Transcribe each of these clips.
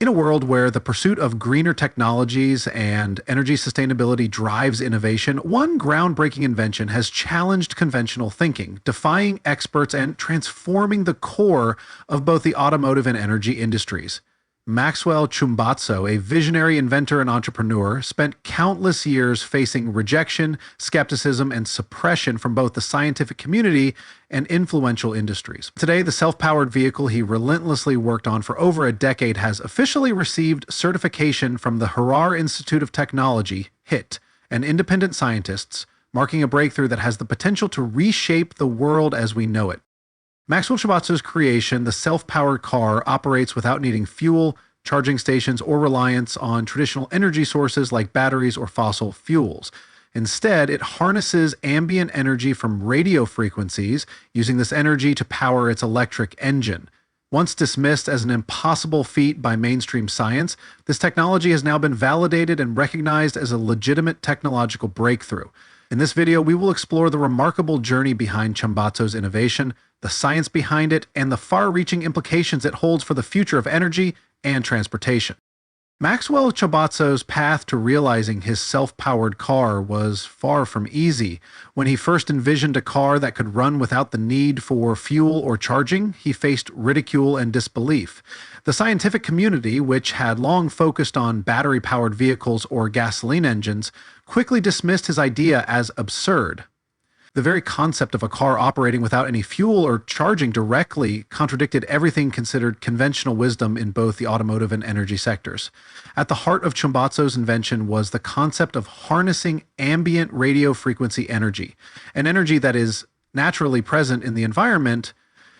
In a world where the pursuit of greener technologies and energy sustainability drives innovation, one groundbreaking invention has challenged conventional thinking, defying experts and transforming the core of both the automotive and energy industries. Maxwell Chumbotso, a visionary inventor and entrepreneur, spent countless years facing rejection, skepticism, and suppression from both the scientific community and influential industries. Today, the self-powered vehicle he relentlessly worked on for over a decade has officially received certification from the Harar Institute of Technology, HIT, and independent scientists, marking a breakthrough that has the potential to reshape the world as we know it. Maxwell Chumbotso's creation, the self-powered car, operates without needing fuel, charging stations, or reliance on traditional energy sources like batteries or fossil fuels. Instead, it harnesses ambient energy from radio frequencies, using this energy to power its electric engine. Once dismissed as an impossible feat by mainstream science, this technology has now been validated and recognized as a legitimate technological breakthrough. In this video, we will explore the remarkable journey behind Chumbotso's innovation, the science behind it, and the far-reaching implications it holds for the future of energy and transportation. Maxwell Chumbotso's path to realizing his self-powered car was far from easy. When he first envisioned a car that could run without the need for fuel or charging, he faced ridicule and disbelief. The scientific community, which had long focused on battery-powered vehicles or gasoline engines, quickly dismissed his idea as absurd. The very concept of a car operating without any fuel or charging directly contradicted everything considered conventional wisdom in both the automotive and energy sectors. At the heart of Chumbotso's invention was the concept of harnessing ambient radio frequency energy, an energy that is naturally present in the environment.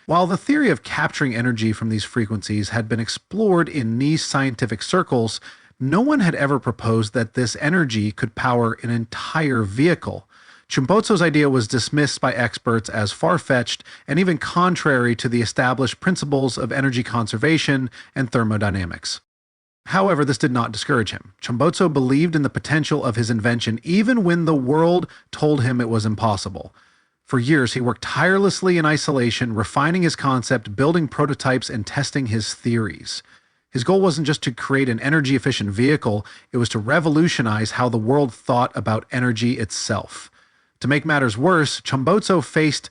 While the theory of capturing energy from these frequencies had been explored in niche scientific circles, no one had ever proposed that this energy could power an entire vehicle. Chumbotso's idea was dismissed by experts as far-fetched and even contrary to the established principles of energy conservation and thermodynamics. However, this did not discourage him. Chumbotso believed in the potential of his invention even when the world told him it was impossible. For years, he worked tirelessly in isolation, refining his concept, building prototypes, and testing his theories. His goal wasn't just to create an energy-efficient vehicle, it was to revolutionize how the world thought about energy itself. To make matters worse, Chumbotso faced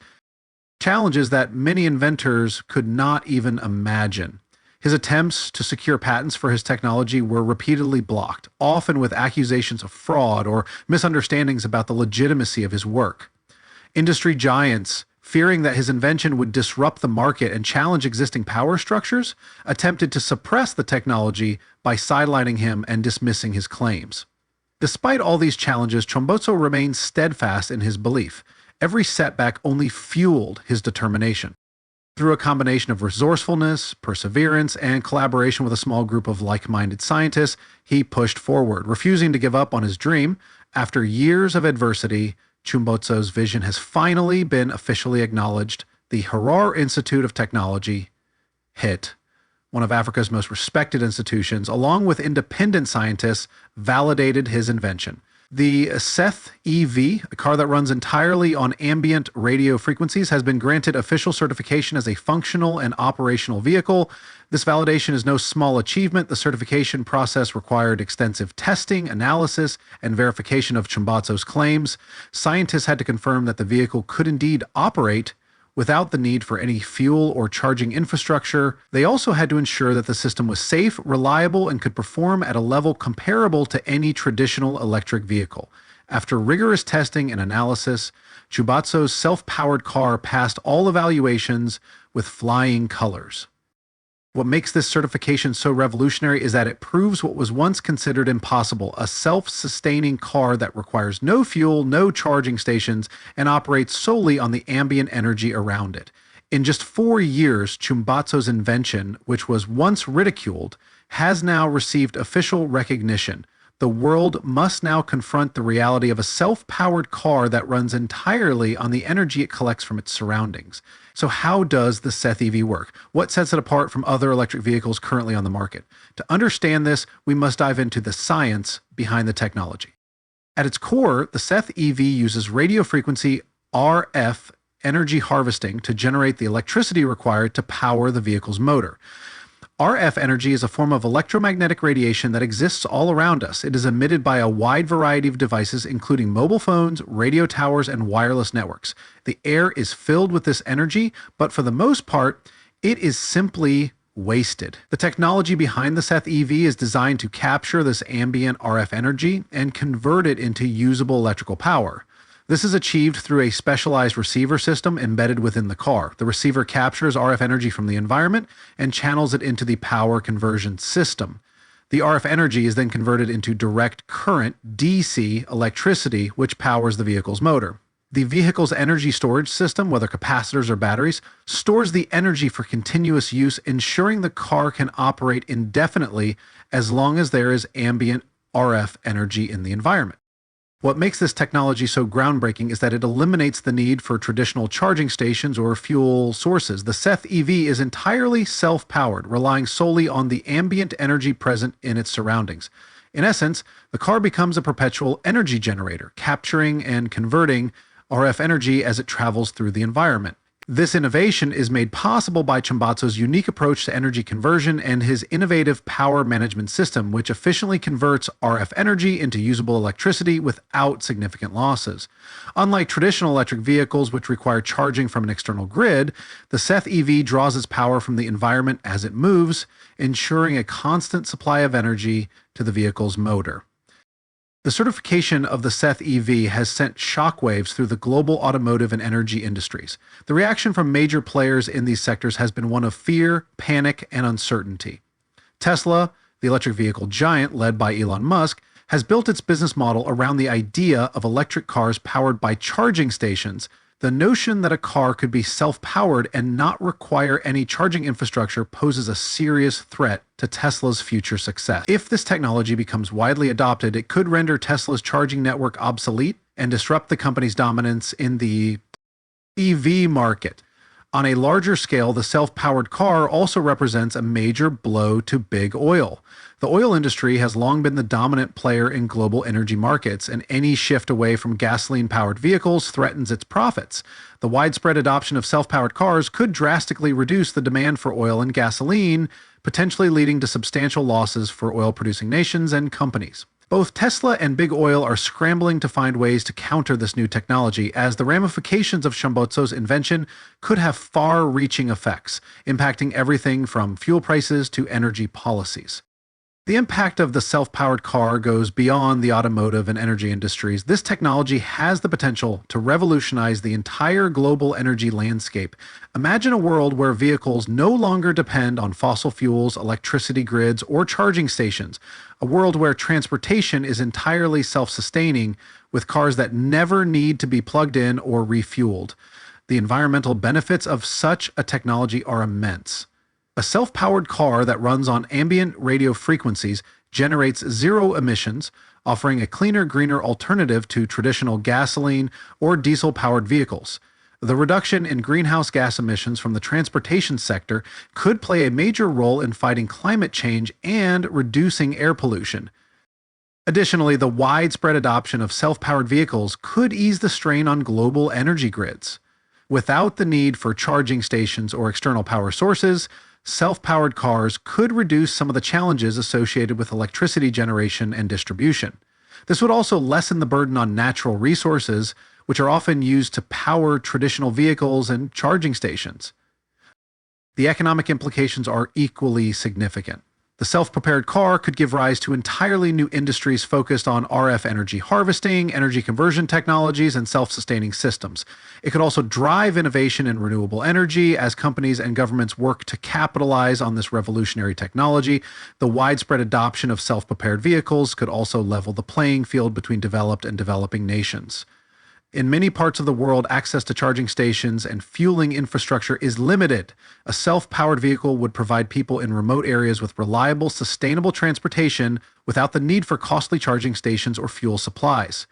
challenges that many inventors could not even imagine. His attempts to secure patents for his technology were repeatedly blocked, often with accusations of fraud or misunderstandings about the legitimacy of his work. Industry giants, fearing that his invention would disrupt the market and challenge existing power structures, attempted to suppress the technology by sidelining him and dismissing his claims. Despite all these challenges, Chumbotso remained steadfast in his belief. Every setback only fueled his determination. Through a combination of resourcefulness, perseverance, and collaboration with a small group of like-minded scientists, he pushed forward, refusing to give up on his dream. After years of adversity, Chumbotso's vision has finally been officially acknowledged. The Harar Institute of Technology, HIT, one of Africa's most respected institutions, along with independent scientists, validated his invention. The Seth EV, a car that runs entirely on ambient radio frequencies, has been granted official certification as a functional and operational vehicle. This validation is no small achievement. The certification process required extensive testing, analysis, and verification of Chumbotso's claims. Scientists had to confirm that the vehicle could indeed operate without the need for any fuel or charging infrastructure. They also had to ensure that the system was safe, reliable, and could perform at a level comparable to any traditional electric vehicle. After rigorous testing and analysis, Chumbotso's self-powered car passed all evaluations with flying colors. What makes this certification so revolutionary is that it proves what was once considered impossible: a self-sustaining car that requires no fuel, no charging stations, and operates solely on the ambient energy around it. In just 4 years, Chumbotso's invention, which was once ridiculed, has now received official recognition. The world must now confront the reality of a self-powered car that runs entirely on the energy it collects from its surroundings. So how does the Seth EV work? What sets it apart from other electric vehicles currently on the market? To understand this, we must dive into the science behind the technology. At its core, the Seth EV uses radio frequency RF energy harvesting to generate the electricity required to power the vehicle's motor. RF energy is a form of electromagnetic radiation that exists all around us. It is emitted by a wide variety of devices, including mobile phones, radio towers, and wireless networks. The air is filled with this energy, but for the most part, it is simply wasted. The technology behind the Seth EV is designed to capture this ambient RF energy and convert it into usable electrical power. This is achieved through a specialized receiver system embedded within the car. The receiver captures RF energy from the environment and channels it into the power conversion system. The RF energy is then converted into direct current, DC, electricity, which powers the vehicle's motor. The vehicle's energy storage system, whether capacitors or batteries, stores the energy for continuous use, ensuring the car can operate indefinitely as long as there is ambient RF energy in the environment. What makes this technology so groundbreaking is that it eliminates the need for traditional charging stations or fuel sources. The Seth EV is entirely self-powered, relying solely on the ambient energy present in its surroundings. In essence, the car becomes a perpetual energy generator, capturing and converting RF energy as it travels through the environment. This innovation is made possible by Chumbotso's unique approach to energy conversion and his innovative power management system, which efficiently converts RF energy into usable electricity without significant losses. Unlike traditional electric vehicles, which require charging from an external grid, the Seth EV draws its power from the environment as it moves, ensuring a constant supply of energy to the vehicle's motor. The certification of the Seth EV has sent shockwaves through the global automotive and energy industries. The reaction from major players in these sectors has been one of fear, panic, and uncertainty. Tesla, the electric vehicle giant led by Elon Musk, has built its business model around the idea of electric cars powered by charging stations. The notion that a car could be self-powered and not require any charging infrastructure poses a serious threat to Tesla's future success. If this technology becomes widely adopted, it could render Tesla's charging network obsolete and disrupt the company's dominance in the EV market. On a larger scale, the self-powered car also represents a major blow to big oil. The oil industry has long been the dominant player in global energy markets, and any shift away from gasoline-powered vehicles threatens its profits. The widespread adoption of self-powered cars could drastically reduce the demand for oil and gasoline, potentially leading to substantial losses for oil-producing nations and companies. Both Tesla and big oil are scrambling to find ways to counter this new technology, as the ramifications of Chumbotso's invention could have far-reaching effects, impacting everything from fuel prices to energy policies. The impact of the self-powered car goes beyond the automotive and energy industries. This technology has the potential to revolutionize the entire global energy landscape. Imagine a world where vehicles no longer depend on fossil fuels, electricity grids, or charging stations. A world where transportation is entirely self-sustaining, with cars that never need to be plugged in or refueled. The environmental benefits of such a technology are immense. A self-powered car that runs on ambient radio frequencies generates zero emissions, offering a cleaner, greener alternative to traditional gasoline or diesel-powered vehicles. The reduction in greenhouse gas emissions from the transportation sector could play a major role in fighting climate change and reducing air pollution. Additionally, the widespread adoption of self-powered vehicles could ease the strain on global energy grids. Without the need for charging stations or external power sources, self-powered cars could reduce some of the challenges associated with electricity generation and distribution. This would also lessen the burden on natural resources, which are often used to power traditional vehicles and charging stations. The economic implications are equally significant. The self-prepared car could give rise to entirely new industries focused on RF energy harvesting, energy conversion technologies, and self-sustaining systems. It could also drive innovation in renewable energy as companies and governments work to capitalize on this revolutionary technology. The widespread adoption of self-prepared vehicles could also level the playing field between developed and developing nations. In many parts of the world, access to charging stations and fueling infrastructure is limited. A self-powered vehicle would provide people in remote areas with reliable, sustainable transportation without the need for costly charging stations or fuel supplies.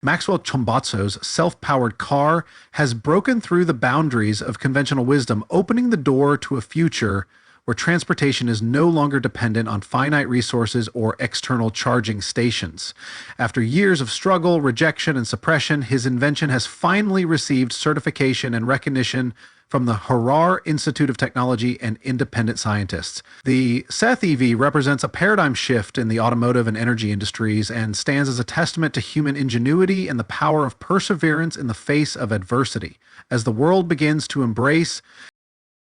Maxwell Chumbotso's self-powered car has broken through the boundaries of conventional wisdom, opening the door to a future where transportation is no longer dependent on finite resources or external charging stations. After years of struggle, rejection, and suppression, his invention has finally received certification and recognition from the Harar Institute of Technology and independent scientists. The Seth EV represents a paradigm shift in the automotive and energy industries and stands as a testament to human ingenuity and the power of perseverance in the face of adversity. As the world begins to embrace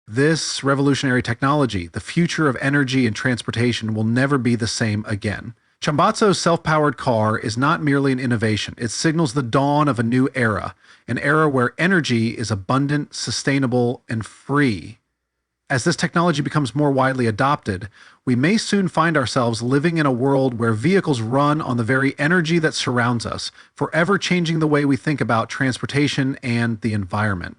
this revolutionary technology, the future of energy and transportation will never be the same again. Chumbotso's self-powered car is not merely an innovation. It signals the dawn of a new era, an era where energy is abundant, sustainable, and free. As this technology becomes more widely adopted, we may soon find ourselves living in a world where vehicles run on the very energy that surrounds us, forever changing the way we think about transportation and the environment.